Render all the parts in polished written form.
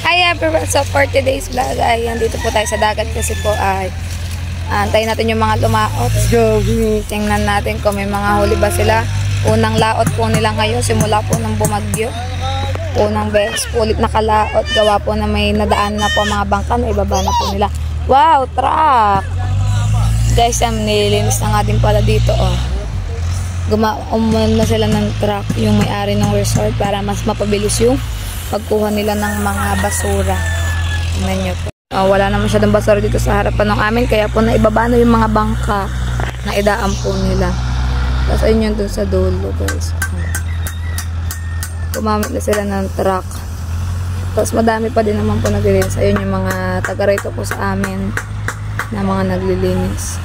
Hi everyone, so for today's vlog ay andito po tayo sa dagat kasi po ay antayin natin yung mga lumaot. Tingnan natin kung may mga huli ba sila. Unang laot po nila ngayon simula po ng bumagyo. Unang beses po ulit nakalaot, gawa po na may nadaan na po mga bangka na ibaba na po nila. Wow, truck! Guys, nililinis na nga din pala dito oh. Umulan na sila ng truck yung may-ari ng resort para mas mapabilis yung pagkuha nila ng mga basura. Tingnan nyo po. Wala naman masyadong basura dito sa harapan ng amin kaya po naibaba na yung mga bangka na idaan po nila. Tapos ayun yun dun sa dulo guys. Gumamit na sila ng truck. Tapos madami pa din naman po naglilinis. Ayun yung mga taga rito po sa amin na mga naglilinis.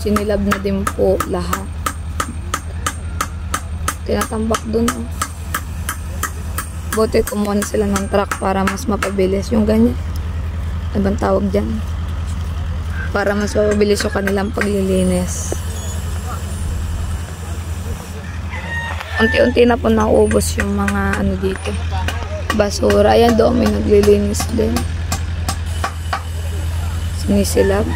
Sinilab na din po lahat. Tinatambak dun oh. Buti kumuha na sila ng truck para mas mapabilis yung ganyan. Ano bang tawag dyan? Para mas mapabilis yung kanilang paglilinis. Unti-unti na po naubos yung mga ano dito basura. Ayan doon may naglilinis din. Sinisilab.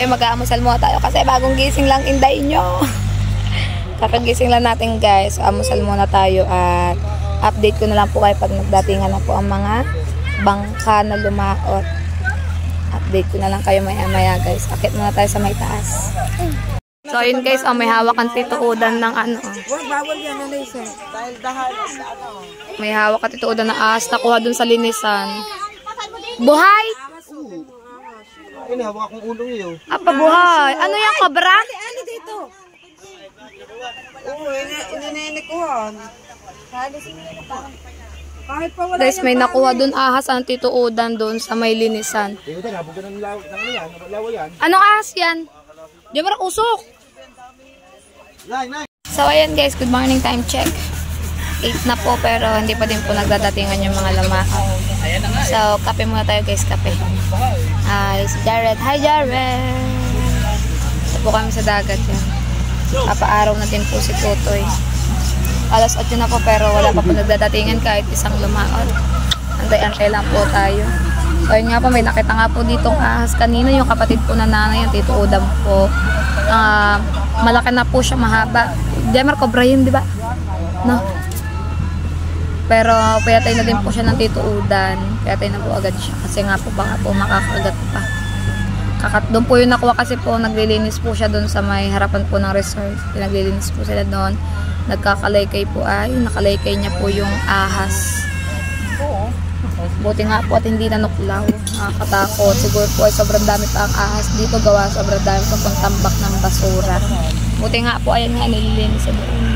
Mag-aamusal muna tayo kasi bagong gising lang inday nyo. Kakagising lang natin guys. Amusal muna tayo at update ko na lang po kayo pag nagdatingan na po ang mga bangka na lumaot. Update ko na lang kayo maya guys. Akit muna tayo sa may taas. So ayun guys, may hawak ang tituudan ng ano. Bawal yan na laser. Dahil dahalas sa ano. May hawak ang tituudan ng ahas nakuha dun sa linisan. Buhay! Ini hawak akong ulo niyo. Apa buhay? Ano yung kobra? Ano dito? Oo, ininikuhan. Kahit pa wala. Guys, may nakuha dun ahas ang tituudan dun sa may linisan. Anong ahas yan? Di mo usok. So ayan guys, good morning, time check. 8 na po pero hindi pa din po nagdadatingan yung mga lamaan. So kape muna tayo guys, kape. Si Jared. Hi Jared! Ito po kami sa dagat yan. Papaaraw na din po si Tutoy. Alas 8 na po pero wala pa po nagdadatingan kahit isang lumaot. Antay-antay lang po tayo. So yun nga po, may nakita nga po ditong ahas kanina. Yung kapatid po na nanay, yung Tito Udam po. Malaki na po siya, mahaba. Demar, cobra yun, di ba? No? Pero payatay na din po siya ng Tito Udan. Payatay na po agad siya. Kasi nga po baka po makakagat pa. Doon po yung nakuha kasi po. Naglilinis po siya doon sa may harapan po ng resort. Naglilinis po sila doon. Nagkakalaykay po ay. Nakalaykay niya po yung ahas. Buti nga po at hindi na nuklaw. Nakakatakot. Siguro po ay sobrang dami pa ang ahas dito. Gawa sobrang dami pa pang tambak ng basura. Buti nga po ayan nga nililinis sa doon.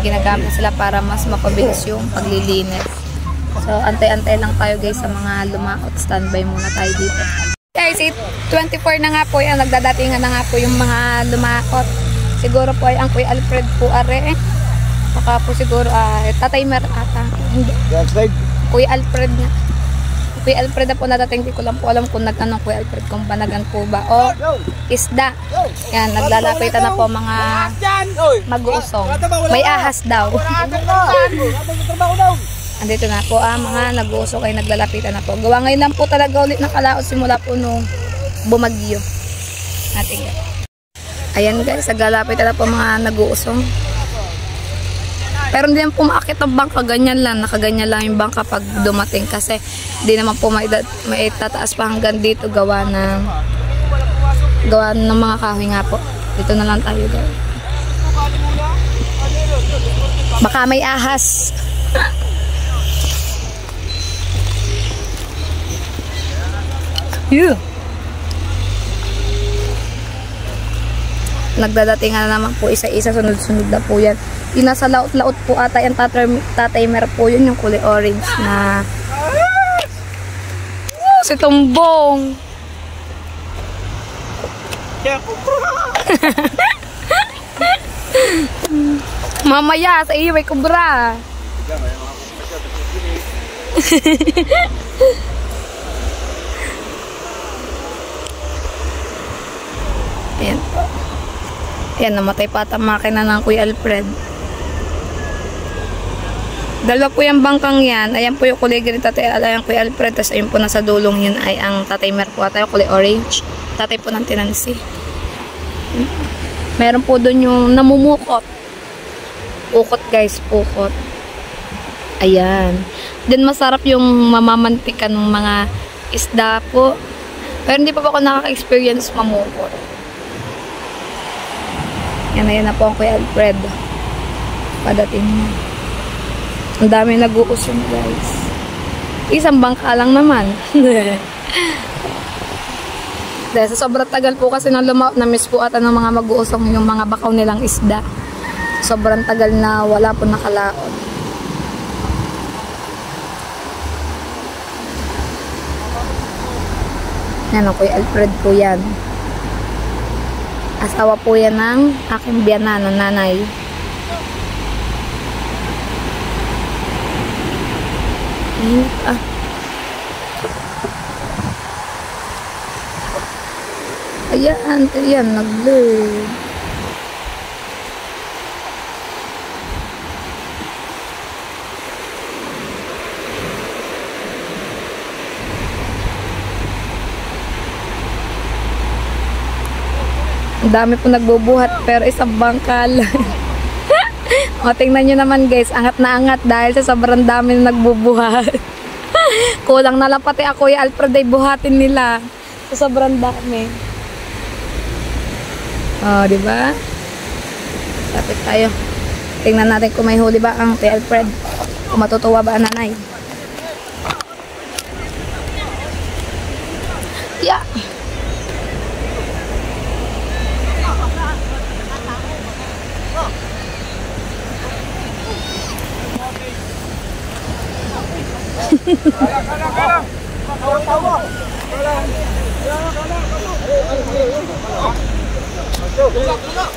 Ginagamit na sila para mas mapabilis yung paglilinis. So, antay-antay lang tayo guys sa mga lumaot. Standby muna tayo dito. Guys, 24 na nga po yan. Nagdadatingan na nga po yung mga lumaot. Siguro po ay ang Kuya Alfred po are. Baka po siguro Tatay Mer ata. Hindi. Kuya Alfred nga. Kuya Alfred na po nadating. Di ko lang po alam kung nag-anong Kuya Alfred. Kung banagan po ba o isda. Yan, naglalapitan na po mga mag-uusong. May ahas daw. Andito na po mga nag-uusong ay naglalapitan na po. Gawa ngayon lang po talaga ulit ng kalaot simula po nung bumagyo. Natin. Ayan guys, naglalapitan na po mga nag-uusong. Pero hindi naman po maakit ang bangka, ganyan lang, nakaganyan lang yung bangka pag dumating kasi hindi naman po maitataas pa hanggang dito gawa ng mga kahoy nga po. Dito na lang tayo guys. Baka may ahas. Nagdadatingan na naman po isa-isa, sunod-sunod na po yan. Yung nasa laot-laot po ata yung Tatay Mer po yun, yung kulay orange na si Tumbong. Mamaya sa iyo may kubra. Ayan po. Ayan, namatay pa ata makina ng Kuya Alfred. Dalawa po yung bangkang yan. Ayan po yung kulay green tatay. Ayan Kuya Alfred. Tapos ayun po nasa dulong yun ay ang tatay Mer po ata yung kulay orange. Tatay po ng tinansi. Meron po doon yung namumukot. Ukot guys, ukot. Ayan. Then masarap yung mamamantikan ng mga isda po. Pero hindi pa ako nakaka-experience mamukot. Yan na po ang Kuya Alfred. Padating mo. Ang dami nag-uusong guys. Isang bangka lang naman. Dahil sa sobrang tagal po kasi nang na-miss po ata ng mga mag-uusong yung mga bakaw nilang isda. Sobrang tagal na wala po nakalaon. Yan o, Kuya Alfred po yan. Asawa po yan ng aking biyanan, ng nanay. Ayan, ayan, nag-load. Ang dami po nagbubuhat pero isang bangkal. O, tingnan nyo naman guys, angat na angat dahil sa sobrang dami na nagbubuhat. Kulang na lang pati ako yung Alfred ay buhatin nila. Sa sobrang dami. O, diba? Lapit tayo. Tingnan natin kung may huli ba ang kay Alfred. Kung matutuwa ba ang nanay. Yeah.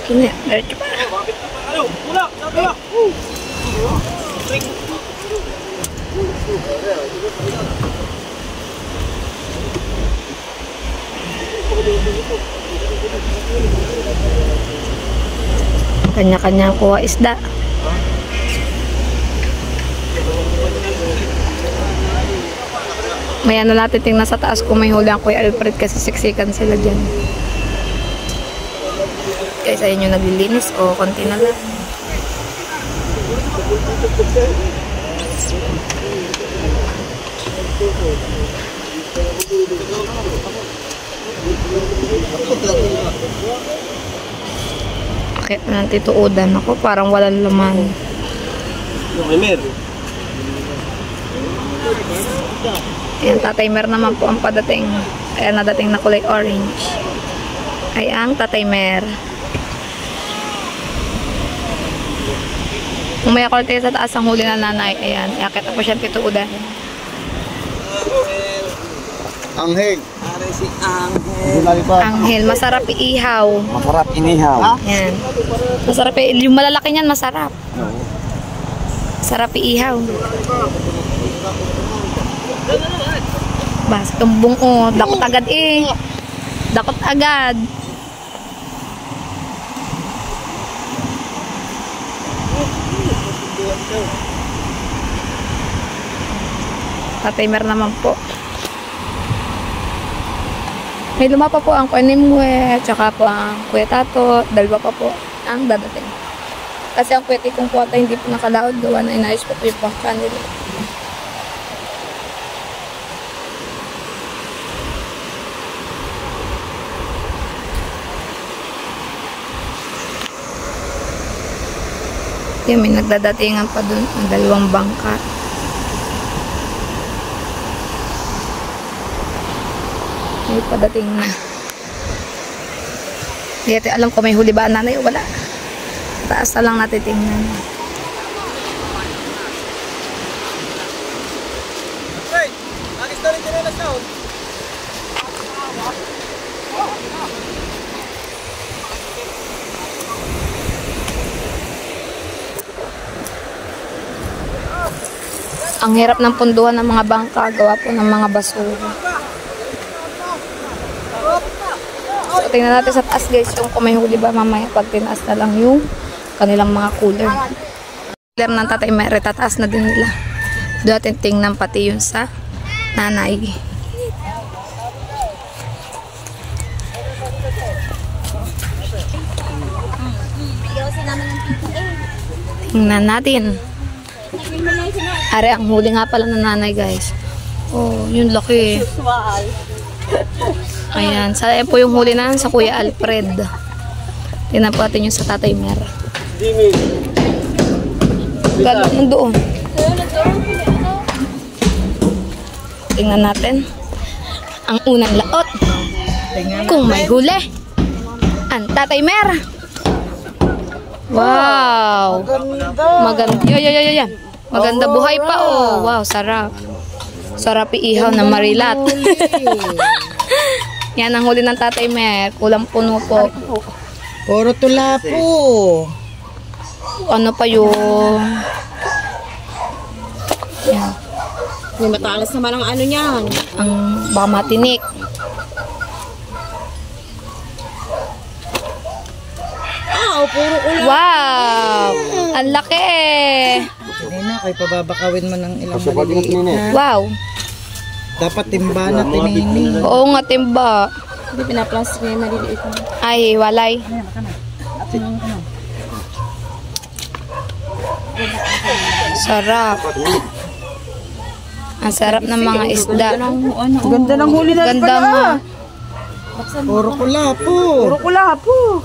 Kini, diretso pa. Kanya-kanya kuha isda. May ano natin tingnan sa taas kung may huli ang Kuya Alfred kasi siksikan sila dyan. Kaya sa inyo naglilinis o konti na lang. Akit na ng tituudan ako, parang walang laman. Ayan, Tatay Mer naman po ang padating. Ayan, nadating na kulay orange. Ay ang Tatay Mer. Kung may akolte sa taas ang huli na nanay, ayan, iakit na po siya tituudan. Anghel. Si Anghel. Anghel, masarap iihaw. Masarap inihaw. Ayan. Masarap, yung malalaki niyan masarap. Sarap iihaw. Bas, tumbong o, dakot agad eh. Dakot agad. Tatay Mer naman po. May luma pa po ang Kuya Nimwe, tsaka po ang Kuya Tato, dalawa pa po ang dadating. Kasi ang Kuya Tikong po ata hindi po nakalaod, gawa na inayos po po yung bangka nila. Yan, may nagdadatingan pa dun ang dalawang bangka. May padating na. Hindi natin alam kung may huli ba ang nanay o wala. Taas na lang natin tingnan. Hey! Nakis na rin kinelas na. Ang hirap ng punduhan ng mga bangka, gawa po ng mga basura. So, tingnan natin sa taas guys, yung kung may huli ba mamaya pag tinaas na lang yung kanilang mga cooler. Cooler ng Tatay Mary, tataas na din nila. Doon natin tingnan pati yun sa nanay. Tingnan natin. Are, ang huli nga pala ng nanay guys. Oh, yun laki. Ayan. Saan po yung huli na sa Kuya Alfred. Tingnan po natin yung sa Tatay Mer. Galing doon. Tingnan natin. Ang unang laot. Kung may huli. Ang Tatay Mer. Wow. Maganda. Yan. Maganda buhay pa oh. Wow, sarap. Sarap iihaw ng marilat. Yan ang huli ng Tatay Mer. Kulang puno po. Puro tula po. Ano pa yun? Yan. May matalas naman ang ano niyan. Ang baka matinik. Puro ulan. Wow! Ang laki! Hindi na, kay pababakawin mo ng ilang maliliit na. Wow! Dapat timba na tinini. Oo nga, timba. Hindi pinaplastic na yung maliliit na. Ay, walay. Sarap. Ang sarap ng mga isda. Ganda ng huli na. Ganda nga. Puro kula po. Puro kula po.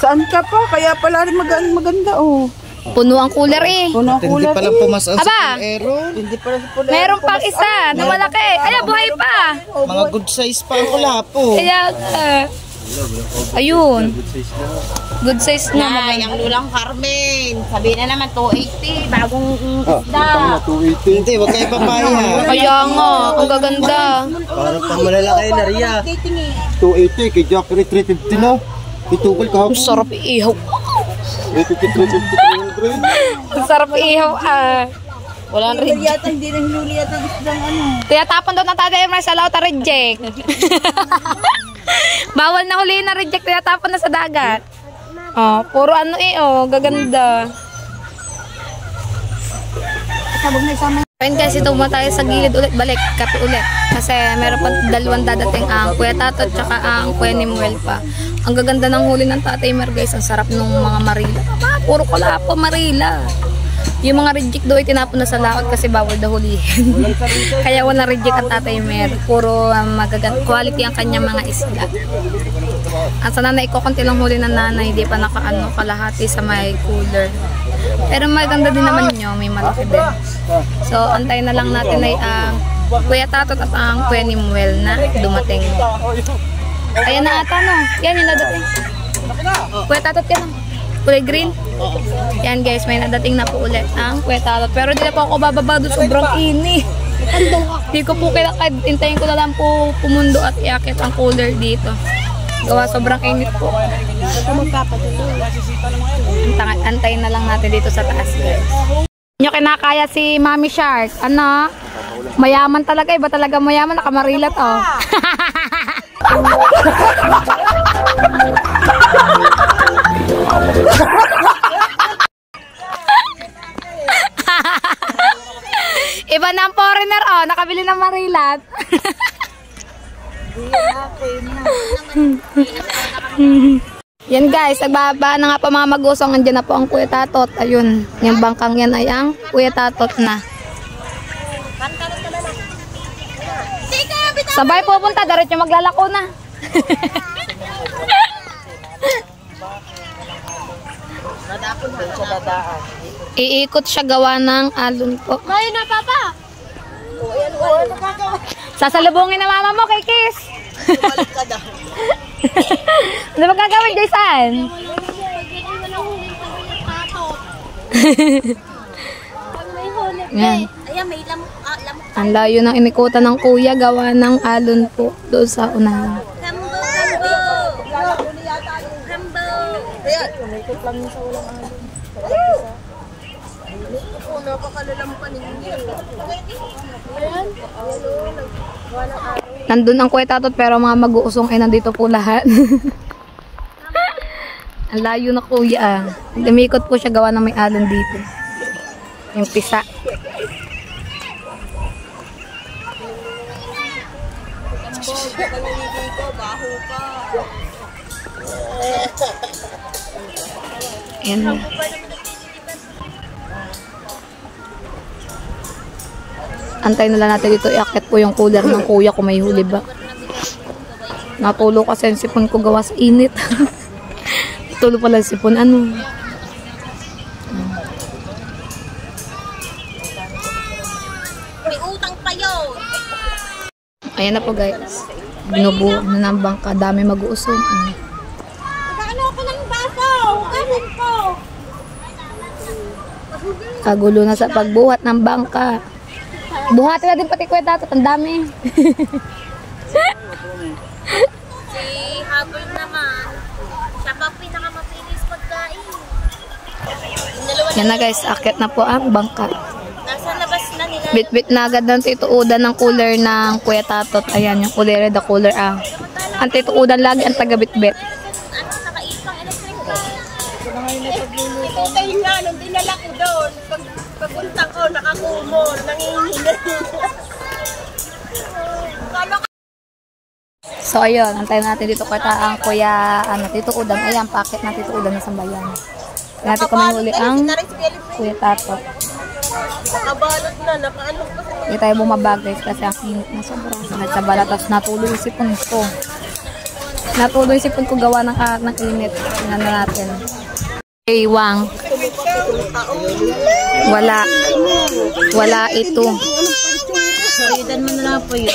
Saan ka pa? Kaya pala rin maganda oh. Puno ang cooler eh. Puno ang cooler. Hindi pala pumasang sa Aba! pulero. Hindi pala sa pulero. Meron pang isa na malaki. Kaya buhay pa. Mga good size pa ang kula po. Kaya, ayun. Good size na. Ay, ang lulang Carmen. Sabi na naman 280. Bagong isda. Hindi, wag kayo papaya. Kaya nga, ang gaganda. Parang pang malalaki na riya. 280 kay Jack 350 na. Itubol ka Ang sarap iihaw. 350. Ang sarap iihaw ah. Wala rin. Hindi na hinuli yata ang isdang ano. Tinatapon daw ng Tatay Mer sa lauta reject. Bawal na huliin na reject, tinatapon na sa dagat. Oh, puro ano eh oh, gaganda. Ayun guys, ito mo tayo sa gilid ulit, balik, kape ulit. Kasi meron pa dalawang dadating ang Kuya Tato at saka ang Kuya Nimuel pa. Ang gaganda ng huli ng Tatay Mer guys, ang sarap nung mga marila. Puro kala po marila. Yung mga reject doon ay tinapon na sa laot kasi bawal daw hulihin. Kaya wala reject ang Tatay Mer. Puro magaganda, quality ang kanyang mga isda. At sa nanay ko, konti lang huli ng nanay, hindi pa nakaano kalahati sa may cooler. Pero maganda din naman nyo, may malaki din. So, antayin na lang natin ay ang Kuya Tato at ang Kuya Nimuel na dumating. Ayan na ata no. Yan yung nadating. Kuya Tato yan no. Kulay green. Yan guys, may nadating na po ulit ang Kuya Tato. Pero di na po ako bababa doon, sobrang ini. Di ko po kailangan, hintayin ko na lang po pumundo at iakit ang cooler dito. Gawa sobrang init po. Antayin na lang natin dito sa taas guys. Nyo kinakaya si Mami Shark. Ano? Mayaman talaga. Iba talaga mayaman. Nakamarilat oh. Iba na ang foreigner oh. Nakabili ng marilat. Yan guys, nagbaba na nga pa mga magusong. Andyan na po ang Kuya Tatot. Ayun, yung bangkang yan ay ang Kuya Tatot na. Sabay pupunta, darit yung maglalako na. Iikot siya gawa ng alon po. Ayun na, Papa. Sasalubungin na mama mo kay Kiss. Balik ka daw. Ano ba gagawin, Jason? Yan. Ayan, may lamok. Ang layo ng inikutan ng kuya, gawa ng alon po doon sa unahan. Hambo. Napakalalang pa ninyo. Nandun ang kwetatot pero mga mag-uusong ay nandito po lahat. Ang layo na kuya. Lumikot po siya gawa ng may alon dito. Yung pisa. Ayan. Antayin na lang natin dito. Iakit po yung cooler ng kuya kung may huli ba. Natulo kasi yung sipon ko gawa sa init. Tulo pala yung sipon. Ano? May utang pa yun. Ayan na po guys. Binubuo na ng bangka. Dami mag-uusong. Ano ako ng baso? Hugasin ko. Kagulo na sa pagbuhat ng bangka. Buhati na din pati kweta. Ang dami. Si Habol naman, siya pa pinakamapinis pagkain. Yan na guys. Akit na po ang bangka. Nasa labas na nila. Bit-bit na agad ng tituudan ng cooler ng Kuya Tatot. Ayan, yung cooler, the cooler ang. Ang tituudan lagi ang taga-bit-bit. Ano, nakaipang electric fan. Tayo nga, nung dinala ko doon, pagpunta ko, nakakumol, nanginginig. So ayun, antayin natin dito kweta ang Kuya tituudan. Ayan, packet na tituudan na sambayan. Natin kung may huli ang Kuya Tatot. Nakabalot na, nakaano pa sa Hindi tayo bumabag guys kasi ang init na sobra. Sanad sa bala, tapos natuloy yung sipon ko. Natuloy yung sipon ko gawa ng init. Tingnan na natin. Hey, Wang. Wala. Wala ito. Palitan mo na lang po yun.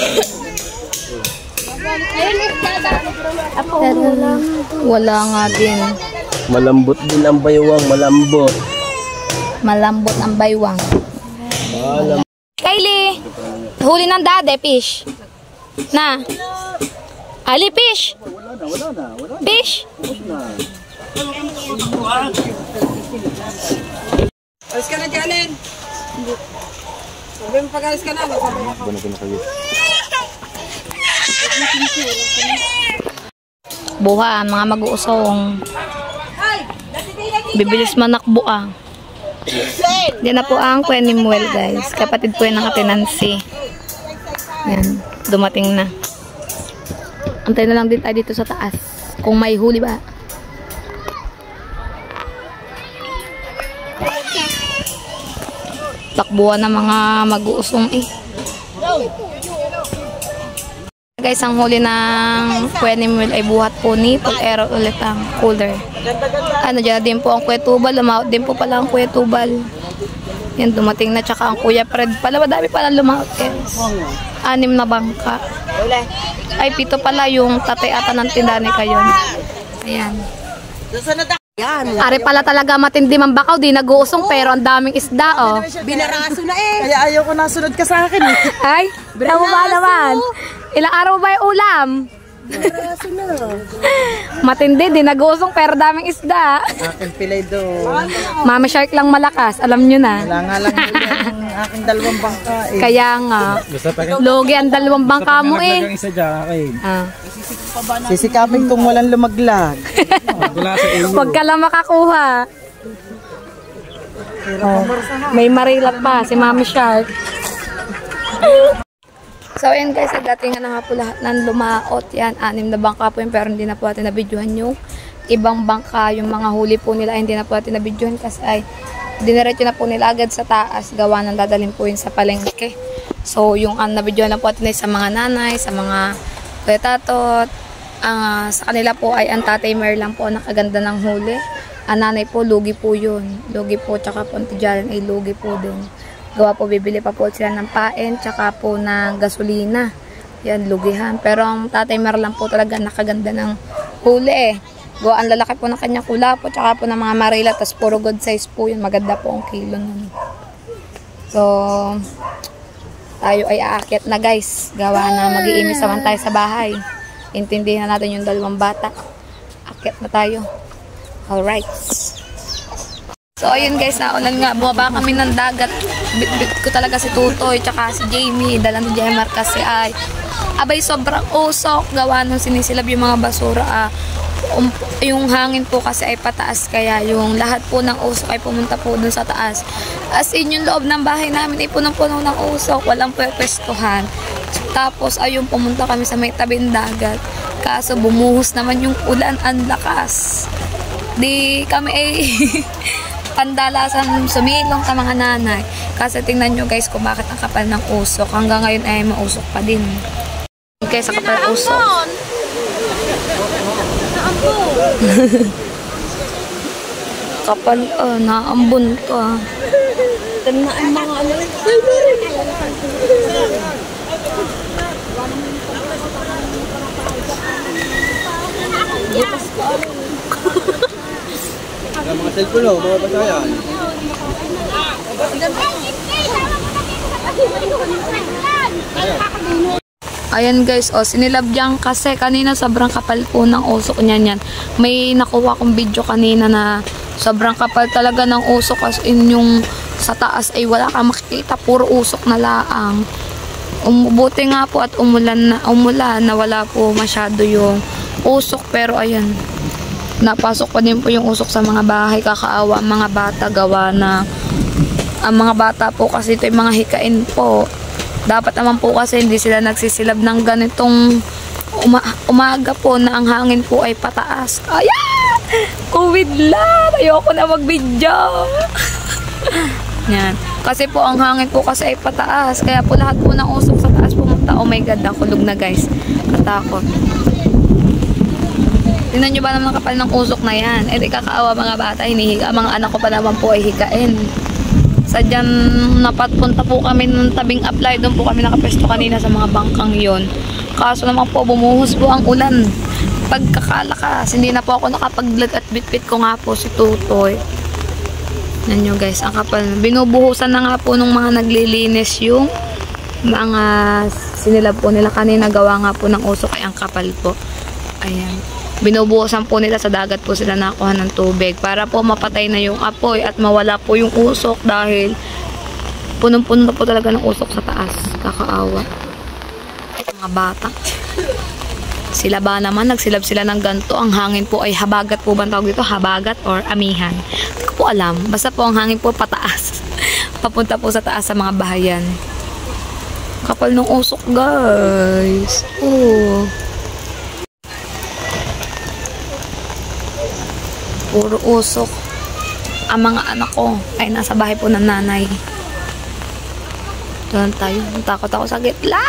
Wala nga din. Malambot din ang baywang, malambot. Malambot ang baywang. Kylie, huli ng dade, fish. Na. Ali, fish. Fish. Alis ka na, Jalen. Sabi mo pag-alis ka na. Buha, mga mag-uusong. Bibilis manakbo ah. Yan na po ang Kuya Nimuel guys. Kapatid po yan ng Katinansi. Yan, dumating na. Antay na lang din tayo dito sa taas. Kung may huli ba. Takbuhan ng mga mag-uusong eh. Guys, ang huli ng Kuya Nimuel ay buhat po ni Tol-Ero ulit ang cooler. Ano dyan din po ang Kuya Tubal. Lumaot din po pala ang Kuya Tubal. Yan, dumating na. Tsaka ang Kuya Fred pala. Madami pala lumaot guys. 6 na bangka. Ay, 7 pala yung tatay ata ng tindani kayo. Ayan. Ari pala talaga matindi man bakaw. Di nag-uusong pero ang daming isda oh. binaraso na eh. Kaya ayaw ko na sunod ka sa akin eh. Ay, tama ba naman? Ilang araw ba yung ulam? Binaraso na. Matindi, di nag-uusong pero daming isda. Akin pilay doon. Mama Shark lang malakas, alam nyo na. Wala nga lang yung aking dalawang bangka eh. Kaya nga, logi ang 2 bangka mo eh. Isa dyan, Ah. Sisikapin kung walang lumaglag. Huwag ka lang makakuha. Oh, may marilat pa, si Mami Shark. So ayan guys, dating na nga po lahat ng lumaot. Yan, 6 na bangka po yun, pero hindi na po natin nabidyohan yung ibang bangka. Yung mga huli po nila, hindi na po natin nabidyohan kasi ay diniretso na po nila agad sa taas. Gawa ng dadalhin po yun sa palengke. So yung nabidyohan lang po natin ay sa mga nanay, sa mga Kuya Tatot. Sa kanila po ay ang tatay Mer lang po nakaganda ng huli. Ang nanay po, lugi po yun. Lugi po, tsaka po ang tiyalan ay lugi po din. Gawa po, bibili pa po sila ng paen, tsaka po ng gasolina. Yan, lugihan. Pero ang tatay Mer lang po talaga nakaganda ng huli eh. Gawa, ang lalaki po ng kanyang kula po, tsaka po ng mga marila, tas puro good size po yun. Maganda po ang kilo nun. So, tayo ay aakyat na guys. Gawa na mag-iimis naman tayo sa bahay. Intindihan natin yung 2 bata. Akyat na tayo. Alright. So, ayun guys, naulan nga. Bumaba kami ng dagat. bit ko talaga si Tutoy, tsaka si Jamie, dala ni Jemar kasi ay, abay sobrang usok, gawa nung sinisilab yung mga basura. Yung hangin po kasi ay pataas, kaya yung lahat po ng usok ay pumunta po dun sa taas. As in, yung loob ng bahay namin ay punong-puno ng usok, walang pwestuhan. Tapos ayun, pumunta kami sa may tabing dagat, kaso bumuhos naman yung ulan, ang lakas. Di kami ay pandalasan sumilong sa mga nanay, kasi tingnan nyo guys kung bakit ang kapal ng usok. Hanggang ngayon ay mausok pa din. Okay, sa kapal ng usok. Kapal, naambon to. Tanaan mga ano. Mga cellphone, mga basayan. Ayan guys, sinilab dyan kasi kanina sobrang kapal po ng usok niyan yan. May nakuha kong video kanina na sobrang kapal talaga ng usok, as in yung sa taas ay wala kang makikita, puro usok na laang. Buti nga po at umulan na wala po masyado yung usok, pero ayan, napasok pa din po yung usok sa mga bahay. Kakaawa ang mga bata, gawa na ang mga bata po kasi ito yung mga hikain po. Dapat naman po kasi hindi sila nagsisilab ng ganitong umaga po na ang hangin po ay pataas. Ayan! COVID lang! Ayoko na mag-video! Yan. Kasi po ang hangin po kasi ay pataas. Kaya po lahat po ng usok sa taas pumunta. Oh my God, nakulog na guys. Katakot. Tingnan nyo ba naman kapal ng usok na yan? Eh di kakaawa mga bata, hinihiga. Mga anak ko pa naman po ay higain. Sadyang napapunta po kami ng tabing apply. Doon po kami nakapesto kanina sa mga bangkang yon. Kaso naman po bumuhos po ang ulan. Pagkakalakas, hindi na po ako nakapaglag at bitbit ko nga po si Tutoy. Yan nyo guys, ang kapal. Binubuhusan na nga po nung mga naglilinis yung mga sinilab po nila kanina. Gawa nga po ng usok ay ang kapal po. Ayan. Binubuhusan po nila sa dagat po sila nakuha ng tubig para po mapatay na yung apoy at mawala po yung usok, dahil punong-puno na po talaga ng usok sa taas. Kakaawa. Mga bata. Sila ba naman, nagsilab sila ng ganto. Ang hangin po ay habagat po ba tawag dito? Habagat or amihan? Hindi ko po alam. Basta po ang hangin po pataas. Papunta po sa taas sa mga bahayan. Kapal ng usok guys. Oh. Puro usok. Ang mga anak ko ay nasa bahay po ng nanay. Doon tayo. Takot ako sa gitla.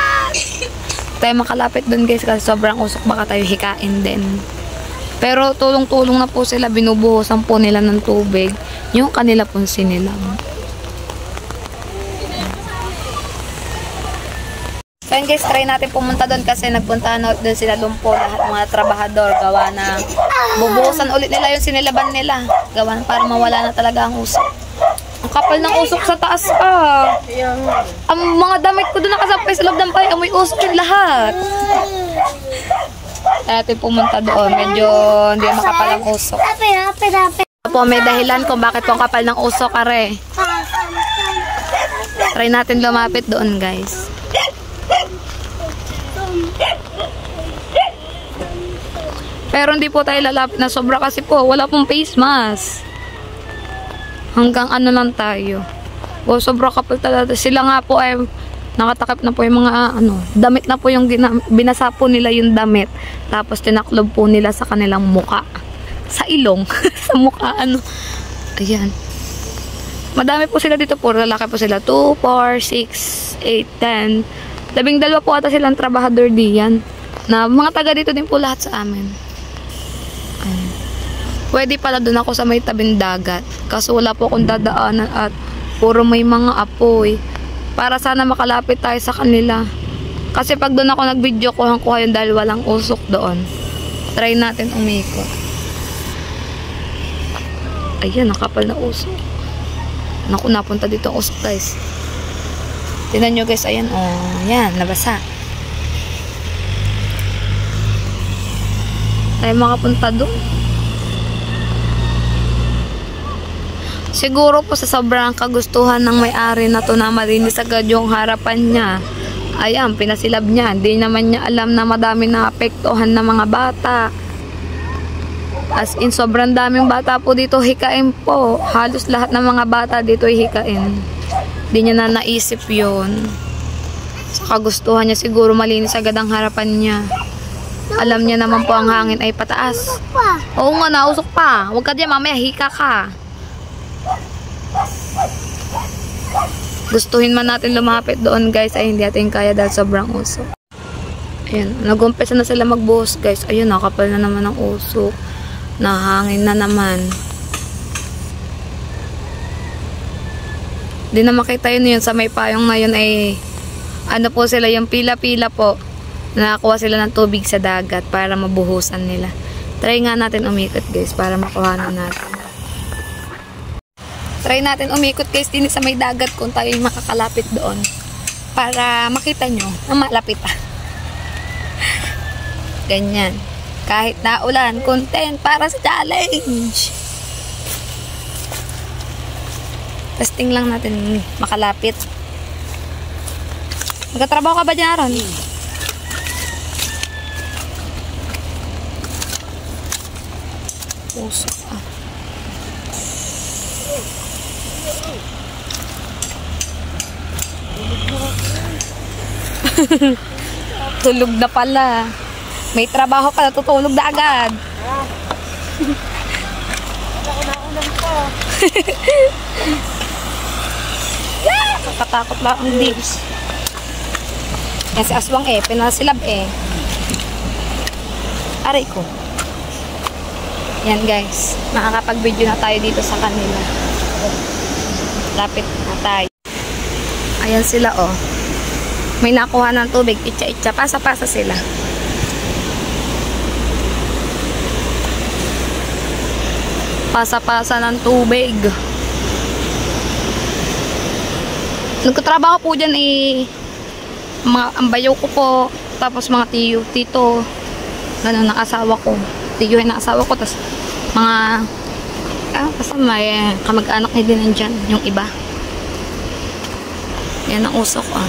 Tayo makalapit doon guys kasi sobrang usok, baka tayo hikain din. Pero tulong-tulong na po sila. Binubuhusan po nila ng tubig yung kanila pong sinilang. So yun guys, try natin pumunta doon kasi nagpunta na doon sila lumpo lahat mga trabahador. Gawa na bubuhusan ulit nila yung sinilaban nila. Gawa na para mawala na talaga ang usok. Ang kapal ng usok sa taas Ang mga damit ko doon nakasampay sa loob ng bahay, amoy usok yung lahat. Kaya natin pumunta doon. Medyo hindi makapal ang usok. Po, may dahilan kung bakit po ang kapal ng usok, are. Try natin lumapit doon guys. Pero hindi po tayo lalapit na sobra kasi po wala pong face mask. Hanggang ano lang tayo. O sobra kapal talaga. Sila nga po ay nakatakip na po yung mga damit na po yung binasa po nila yung damit. Tapos tinaklob po nila sa kanilang muka. Sa ilong. Sa muka Ayan. Madami po sila dito po. Lalaki po sila. 2, 4, 6, 8, 10. 12 po ata silang trabahador diyan. Na mga taga dito din po lahat sa amin. Ayan. Pwede pala doon ako sa may tabing dagat. Kaso wala po akong dadaanan at puro may mga apoy. Para sana makalapit tayo sa kanila. Kasi pag doon ako nag-video, kuhang-kuha yun dahil walang usok doon. Try natin umikot. Ayan, nakapal na usok. Naku, napunta dito ang usok guys. Tingnan nyo guys, ayan, yan, nabasa. Tayo makapunta doon. Siguro po sa sobrang kagustuhan ng may-ari na to na malinis agad yung harapan niya. Ayan, pinasilab niya. Hindi naman niya alam na madami na apektuhan ng mga bata. As in, sobrang daming bata po dito hikain po. Halos lahat ng mga bata dito hikain. Hindi niya na naisip yun. Sa kagustuhan niya siguro malinis agad ang harapan niya. Alam niya naman po ang hangin ay pataas. Oo nga, nausok pa. Huwag ka dyan, mamaya hika ka. Gustuhin man natin lumapit doon guys ay hindi natin kaya dahil sobrang usok. Ayan, nag-umpisa na sila magbuhos guys. Ayun, nakapal na naman ang usok. Nahangin na naman. Di na makita yun sa may payong na yun ay ano po sila, yung pila-pila po. Nakakuha sila ng tubig sa dagat para mabuhusan nila. Try nga natin umikot guys para makuha na natin. Try natin umikot guys din sa may dagat kung tayo makakalapit doon. Para makita nyo na malapit ah. Ganyan. Kahit na ulan, content para sa challenge. Testing lang natin makalapit. Magkatrabaho ka ba dyan, Aaron? Usok ah. Tulog na pala. May trabaho pa, natutulog na agad. Kakatakot lang ang dips. Yan si Aswang eh, pinasilab eh. Aray ko. Yan guys, makakapag-video na tayo dito sa kanila. Lapit na tayo. Ayan sila oh. May nakuha ng tubig, itcha-itcha, pasa-pasa sila. Pasa-pasa ng tubig. Nagkatrabaho po dyan eh, mga ambayaw ko po, tapos mga tiyo, tito, gano'n ng asawa ko. Tiyuhin ng asawa ko, tapos mga, basta may kamag-anak niya din nandyan, yung iba. Yan ang usok ah.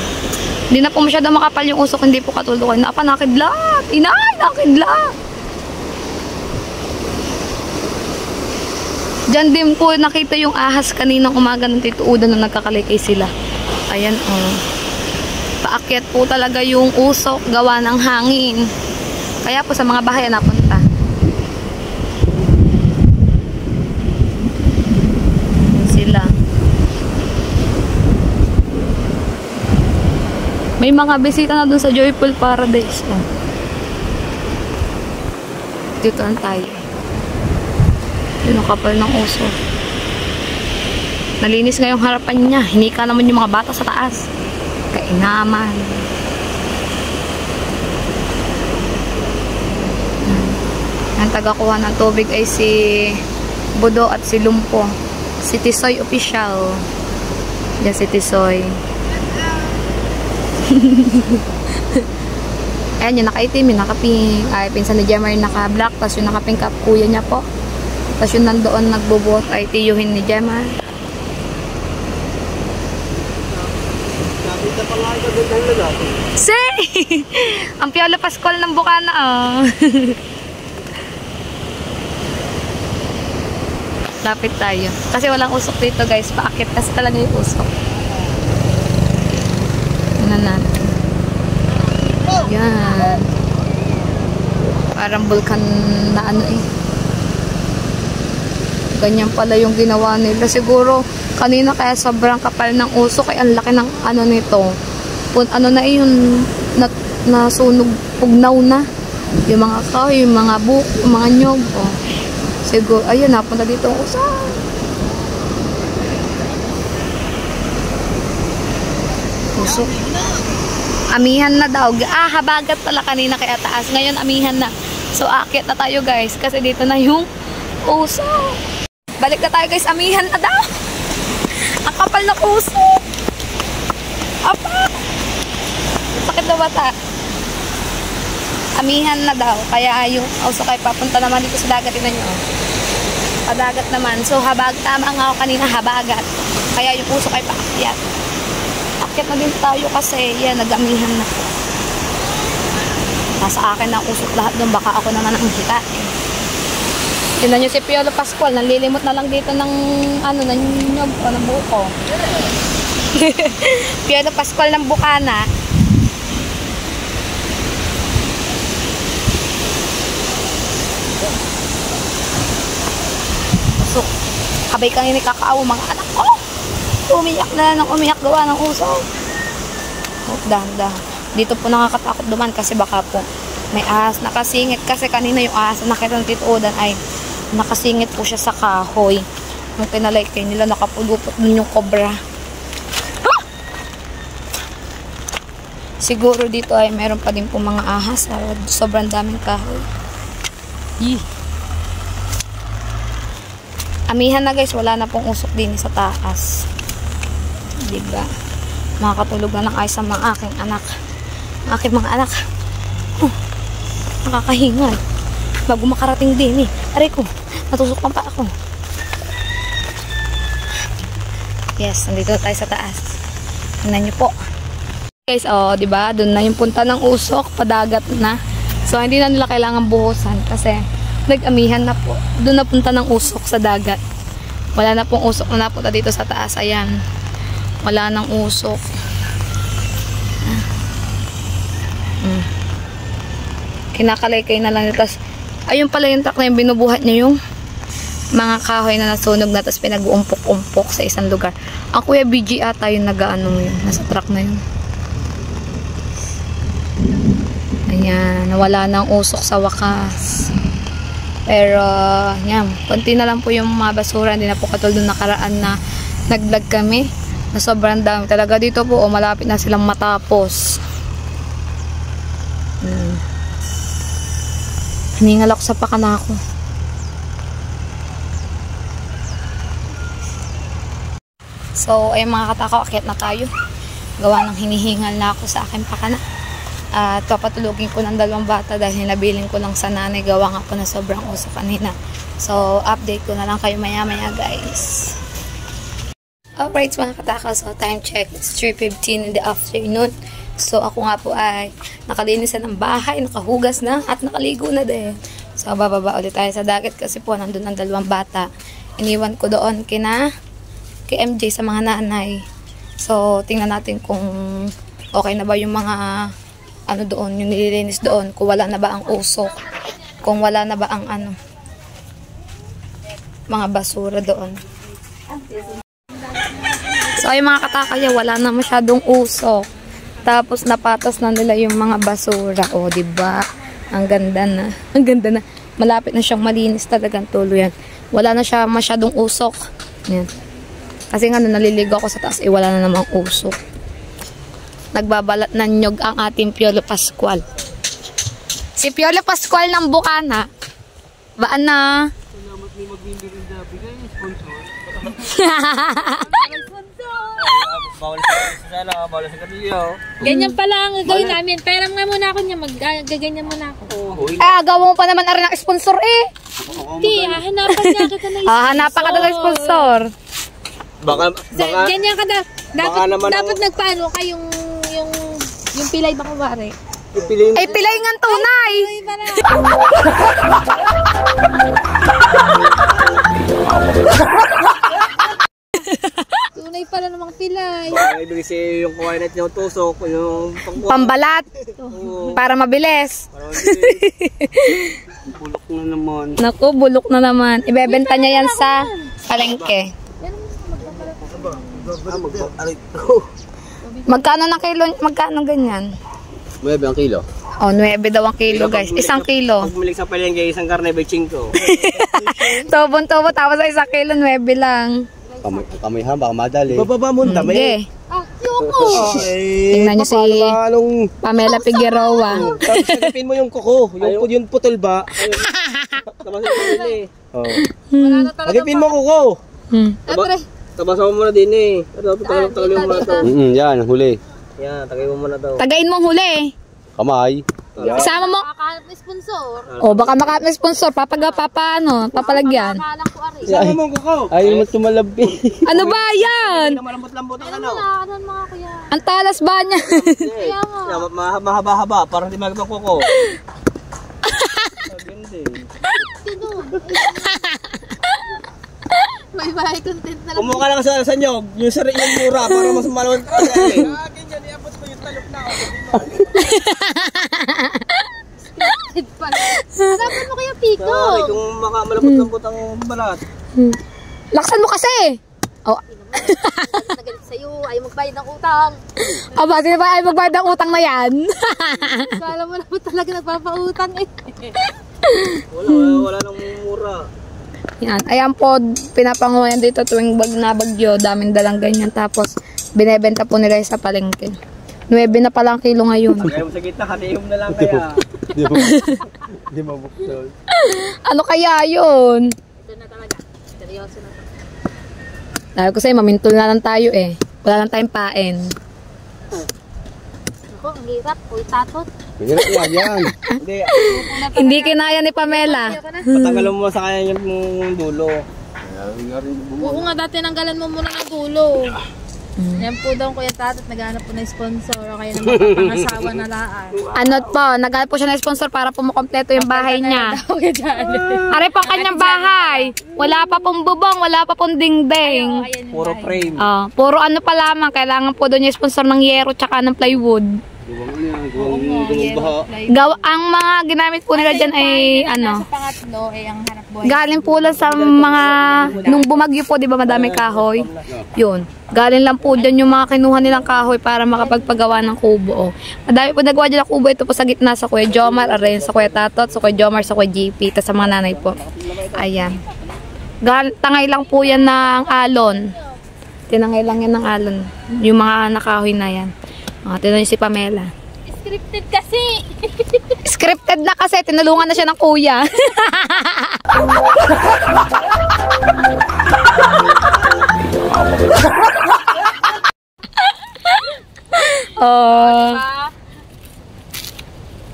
Hindi na po masyado makapal yung usok, hindi po katulukan. Napa, nakidlat! Inay, nakidlat! Diyan din po nakita yung ahas kaninang umaga ng Tito Uda na nagkakalikay sila. Ayan oh. Paakyat po talaga yung usok, gawa ng hangin. Kaya po sa mga bahay napunta. Sila. May mga bisita na dun sa Joyful Paradise. Oh. Dito lang tayo. Yun ang kapal ng uso. Nalinis nga yung harapan niya. Hinika naman yung mga bata sa taas. Kainaman. Ang tagakuha ng tubig ay si Budo at si Lumpo. Si Tisoy official. Yan si Tisoy. Ayan yung nakaitim, yung nakapink. Ay, pinsan ni Jammer naka-black. Tapos yung nakapink up, kuya niya po. Tapos yung nandoon nagbubuhat ay tiyuhin ni Gemma. Say! Ang Piolo Pascual ng Bukana oh. Lapit tayo. Kasi walang usok dito guys. Paakit kasi talaga yung usok. Ano natin. Yan. Parang vulkan na ano eh. Ganyan pala yung ginawa nila. Siguro, kanina kaya sobrang kapal ng usok. Kaya ang laki ng ano nito. Ano na yung nasunog, pugnaw na. Yung mga kahoy, yung mga buhok, yung mga nyog. Oh. Siguro, ayun, napunta dito ang usok. Usok. Amihan na daw. Habagat pala kanina kaya taas. Ngayon, amihan na. So, akit na tayo guys. Kasi dito na yung usok. Balik na tayo guys, amihan na daw. Ang kapal na usok. Apa? Sakit na bata. Amihan na daw. Kaya yung usok ay papunta naman dito sa dagat. Tignan nyo. padagat naman. So, tama nga ako kanina, habagat. Kaya yung usok ay paakyat. Akyat na din tayo kasi, yan, nag-amihan na po. Nasa akin ang usok lahat doon, baka ako naman ang hita. Tignan nyo si Piolo Pascual, nalilimot na lang dito ng, ng nyog o ng buko. Piolo Pascual ng Bukana. So, kabay kang ini kakaaw mga anak ko. Umiyak na ng umiyak gawa ng usok. Oh, dahan-dahan. Dito po nakakatakot duman kasi baka po may ahas nakasingit. Kasi kanina yung ahas na nakita ng Tito Odan ay nakasingit po siya sa kahoy. Nung kinalaykay nila, nakapulupot dun yung cobra. Ah! Siguro dito ay meron pa din po mga ahas. Sobrang daming kahoy. Yee! Amihan na guys, wala na pong usok din sa taas. Diba? Makakatulog na ng ayos sa mga aking anak. Aking mga anak. Nakakahingal. Bago makarating din eh. Aray ko, natusok pa ako. Yes, nandito tayo sa taas. Tingnan nyo po. Guys, diba? Doon na yung punta ng usok. Padagat na. So, hindi na nila kailangan buhusan. Kasi, nag-amihan na po. Doon na punta ng usok sa dagat. Wala na pong usok na napunta dito sa taas. Ayan. Wala nang usok. Kinakalaykay na lang. Tapos, ayun pala yung truck na yung binubuhat niya yung mga kahoy na nasunog na tapos pinag-uumpok-umpok sa isang lugar. Ang Kuya BG ata yung nag-ano yun. Nasa truck na yun. Ayan. Nawala ng usok sa wakas. Pero, yan. Konti na lang po yung mga basura. Hindi na po katulad nung nakaraan na nag-vlog kami. Na sobrang dami. Talaga dito po, malapit na silang matapos. Hiningal ako sa pakana ko. So, ayun mga katakaw, akyat na tayo. Gawa ng hinihingal na ako sa aking pakana. At papatulugin ko ng 2 bata dahil nabiling ko lang sa nanay. Gawa nga po na sobrang usok kanina. So, update ko na lang kayo maya-maya guys. Alright mga katakaw, so time check. It's 3:15 in the afternoon. So, ako nga po ay nakalinis na ng bahay, nakahugas na, at nakaligo na din. So, bababa ulit tayo sa dagat kasi po nandun ang 2 bata. Iniwan ko doon kay MJ sa mga nanay. So, tingnan natin kung okay na ba yung mga doon, yung nililinis doon. Kung wala na ba ang usok. Kung wala na ba ang mga basura doon. So, ay mga katakaya, wala na masyadong usok. Tapos napatas na nila yung mga basura. O, diba? Ang ganda na. Ang ganda na. Malapit na siyang malinis talagang tuluyan. Wala na siya masyadong usok. Yan. Kasi nga naliligo ako sa taas, wala na namang usok. Nagbabalat ng nyog ang ating Piolo Pascual. Si Piolo Pascual ng Bukana. Baan na? Salamat ni Magbibiganda. Bigay yung sponsor. Bawal sa kanilyo. Ganyan pala ang gagawin namin. Pera nga muna ako niya. Gaganyan muna ako. Gawa mo pa naman rin ng sponsor eh. Hindi, hahanapan niya kita ng sponsor. Hanapan ka ng sponsor. Baka ganyan ka na. Dapat nagpaano ka yung pilay ba kumari? Ay, pilay nga tunay. Tunay pala namang pilay. baka ibigay sa'yo yung kuhain natin yung tusok, yung Pambalat. Para mabilis. bulok na naman. Naku, bulok na naman. Ibebenta niya yan sa palengke. Magkano na kilo? Magkano ganyan? 9 ang kilo. Oh, 9 daw ang kilo guys. 1 kilo. Pag milig sa palengke, isang karne by 5. Tobon-tobo, tapos sa 1 kilo, 9 lang. Kamay ha, baka madali. Bababa mo na Hindi. Yoko! Tingnan niyo si Pamela Figueroa. Tapos sagipin mo yung kuko, yung putol ba? Tapos sagipin mo kuko. Tabasan mo muna din eh. Tagalin mo muna to. Yan, huli. Yan, tagay mo muna to. Tagayin mo huli. Kamay. Isama mo. Kakahanap ng sponsor. O, baka makahanap ng sponsor. Papalagyan. Kakalang ko ari. Sama mo ko. Ayaw mo tumalabi. Ano ba yan? Malambot-lambot ang Ano na, ano mga kuya? Ang talas ba niya? Kaya nga. Mahaba-haba para hindi magpang kuko. May bahay content na lang. Kumuha ka lang sa nyog, yung mura para mas malawag ka. Hanapan mo kaya Pico. Sorry, kung malambot-lambot ang balat. Laksan mo kasi. Oh. Nagalit sa'yo, ayaw magbayad ng utang. Aba, sino ba ay magbayad ng utang na yan? Kala mo naman talaga nagpapautang eh. Wala nang mura. Yan. Ayan po, pinapanguhan dito tuwing bagyo, daming dalang ganyan. Tapos, binebenta po nila sa palengke. 9 na pala ang kilo ngayon. Kaya mo sa gitna, kanihom na lang kaya. Hindi mabuksan. Ano kaya yun? Ito na talaga. Seryoso na to. Dahil ko sa'yo, mamintol na lang tayo eh. Wala lang tayong pain. Ako, ang hirap. Uy, tatot. Hirap nga yan. Hindi kinaya ni Pamela. Patanggalan mo sa kanya yung dulo. Oo nga, dati nanggalan mo muna ng dulo. Yan po daw kuya tatot, naghanap po ng sponsor o kaya naman pangasawa na laan. Ano po, naghanap po siya ng sponsor para po makompleto yung bahay niya. Aray po ang kanyang bahay. Wala pa pong bubong, wala pa pong dingding. Puro frame. Puro ano pa lamang, kailangan po doon yung sponsor ng yero tsaka ng plywood. Ang mga ginamit po nila dyan ay ano, Sa pangatlo, ang hanap buhay. galing po lang sa mga, nung bumagyo po, di ba madami kahoy? Yun. Galing lang po dyan yung mga kinuha nilang kahoy para makapagpagawa ng kubo. Madami po nagawa dyan ang kubo. Ito po sa gitna sa Kuya Jomar, arin sa Kuya Tatot, sa Kuya Jomar, sa Kuya GP, tapos sa mga nanay po. Ayan. Tangay lang po yan ng alon. Tinangay lang yan ng alon. Yung mga nakahoy na yan. Tinan niyo si Pamela. Scripted kasi. Scripted na kasi, tinulungan na siya ng kuya.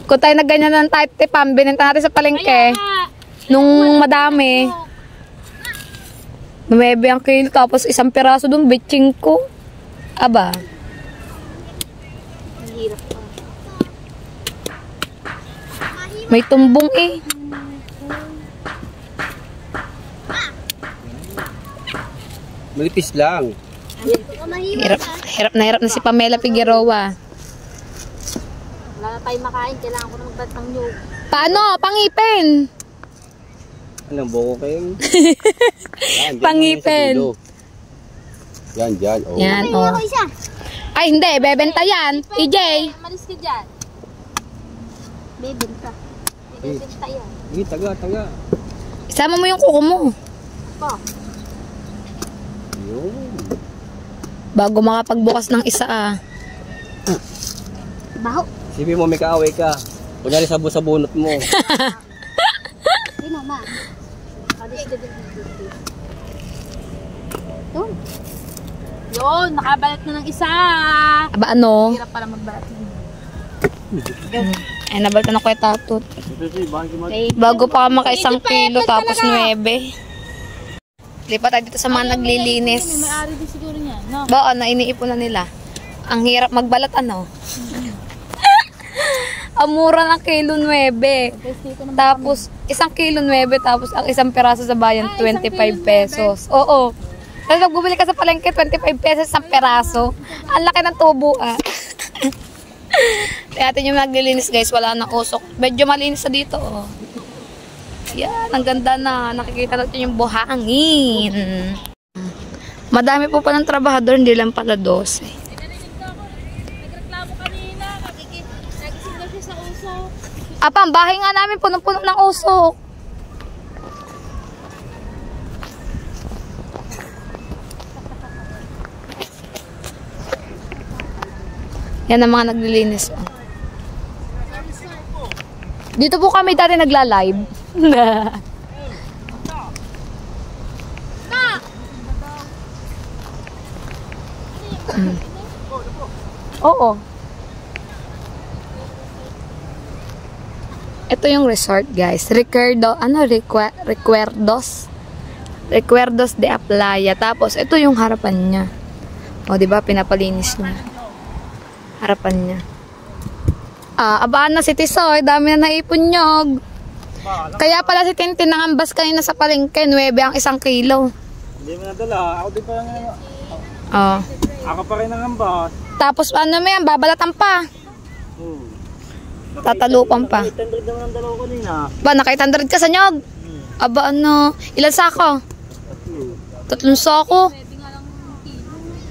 Kung tayo na ganyan ng type tipam, binenta natin sa palengke. Nung madami. 9 ang kilo, tapos 1 piraso dun, bitching ko. Aba. Hirap pa. May tumbong eh. Malipis lang. Hirap na si Pamela Figueroa. Wala na tayo makain, kailangan ko na magbat ng nyug. Paano? Pangipin. Anong buko kayo? Pangipin. Yan, dyan. Oh. Yan, oh. Ay, hindi. Bebenta yan. EJ. Malis ka dyan. Bebenta. Bebenta yan. Sige, taga. Isama mo yung kuko mo. Pa. Yun. Bago makapagbukas ng isa ah. Baho. Sipi mo, may kaaway ka. Kunyari sa bunot mo. Hindi naman. Alis ka din. Yun. Yun, nakabalat na ng isa. Aba ano? Hirap pala magbalat. Ay, nabalta na Kuya Tatot. Bago pa maka 1 kilo tapos 9. Lipat tayo dito sa mga naglilinis. May-ari din siguro niya, no? Ba, ano, iniipon na nila. Ang hirap magbalat, ano? Ang mura ng kilo 9. Tapos, 1 kilo 9, tapos ang 1 peraso sa bayan, 25 pesos. Oo. Tapos pag bumili ka sa palengke, 25 pesos 1 peraso. Ang laki ng tubo, ah. Kaya natin yung naglilinis, guys, wala nang usok. Medyo malinis na dito, oh. Yan, ang ganda na. Nakikita natin yung buhangin. Madami po pa ng trabahador, hindi lang pala 12. Nagreklamo kanina, nagising daw siya sa usok. Apa, ang bahay nga namin punong-puno ng usok. Yan ang mga naglilinis. Oh. Dito po kami dati nagla-live. Oo. Ito yung resort, guys. Recuerdos de Aplaya. Tapos, ito yung harapan niya. O, diba? Pinapalinis niya. Harapan niya. Abaan na si Tisoy. Dami na naipon nyog. Kaya pala si Tintin nangambas kanina sa palengke. 9 ang 1 kilo. Hindi mo nadala. Ako din pa lang ngayon. Ako pa rin nangambas. Tapos, ano mo yan? Babalatan pa. Tatalupan pa. 800 naman ang dalawa ko nina. Ba, naka-800 ka sa nyog? Aba, ano? Ilan sako? 3 sako?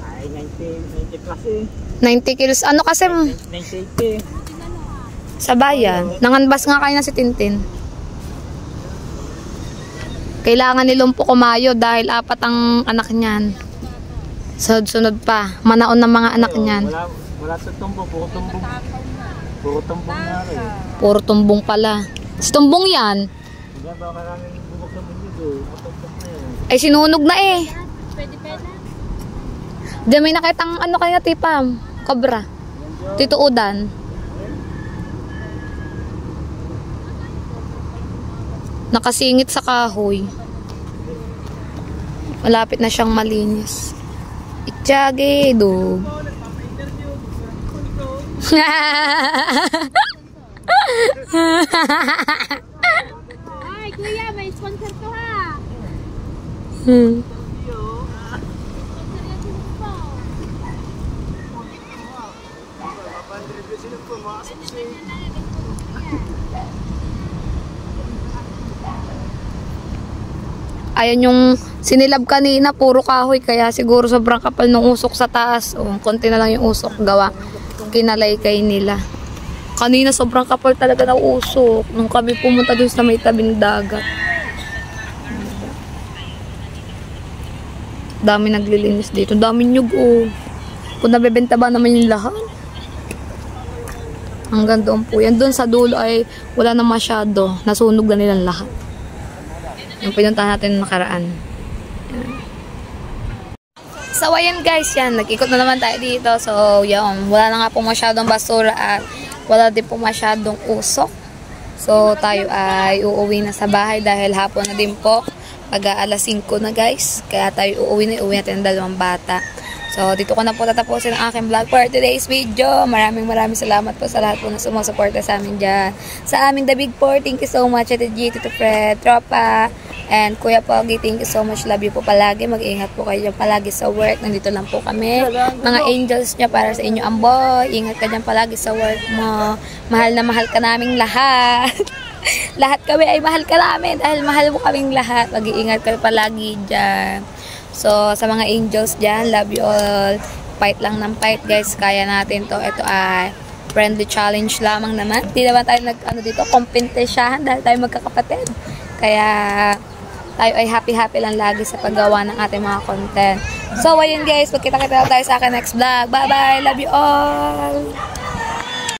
Ay, 90 plus eh. 90 kilos. Ano kasi? 90 Sa bayan. Nanganbas nga kayo na si Tintin. Kailangan ni Lumpo kumayo dahil 4 ang anak niyan. Sunod-sunod pa. Manaon ng mga anak niyan. Wala sa tumbong. Puro tumbong na rin. Puro tumbong pala. Si tumbong yan. Hindi ba maraming bubok sa mundo? Matumbong na yan. Ay, sinunog na eh. Pwede. Diyan may nakitang ano kaya tipam. Cobra. Tito Udan. Nakasingit sa kahoy. Malapit na siyang malinis. Itsage, dog. Ay, kuya, may sponsor to ha. Ayan yung sinilab kanina, puro kahoy. Kaya siguro sobrang kapal ng usok sa taas. O, konti na lang yung usok gawa. Kinalaykay nila. Kanina sobrang kapal talaga ng usok. Nung kami pumunta dun sa may tabing dagat. Dami naglilinis dito. Dami nyug oh. Kung nabebenta ba naman yung lahat? Hanggang doon po. Yan doon sa dulo ay wala na masyado. Nasunog na nilang lahat. Yung pinuntahan natin nakaraan. Yan. So, ayan guys, yan. Nag-ikot na naman tayo dito. So, yan. Wala na nga po masyadong basura at wala din po masyadong usok. So, tayo ay uuwi na sa bahay dahil hapon na din po. Pag-aalas 5 na guys. Kaya tayo uuwi natin ang 2 bata. So, dito ko na po tatapusin ang aking vlog for today's video. Maraming salamat po sa lahat po na sumusuporta sa amin dyan. Sa aming The Big Four, thank you so much. Tito G, Tito Fred, Tropa, and Kuya Pogi, thank you so much. Love you po palagi. Mag-ingat po kayo dyan palagi sa work. Nandito lang po kami. Mga angels niya para sa inyo, Amboy. Ingat ka dyan palagi sa work mo. Mahal na mahal ka naming lahat. Lahat kami ay mahal ka namin dahil mahal mo kaming lahat. Mag-iingat ka palagi dyan. So, sa mga angels dyan, love you all. Fight lang ng fight, guys. Kaya natin to. Ito ay friendly challenge lamang naman. Hindi naman tayo dito, kompetensyahan dahil tayo magkakapatid. Kaya, tayo ay happy lang lagi sa paggawa ng ating mga content. So, ayun guys. Magkita-kita tayo sa akin next vlog. Bye-bye. Love you all.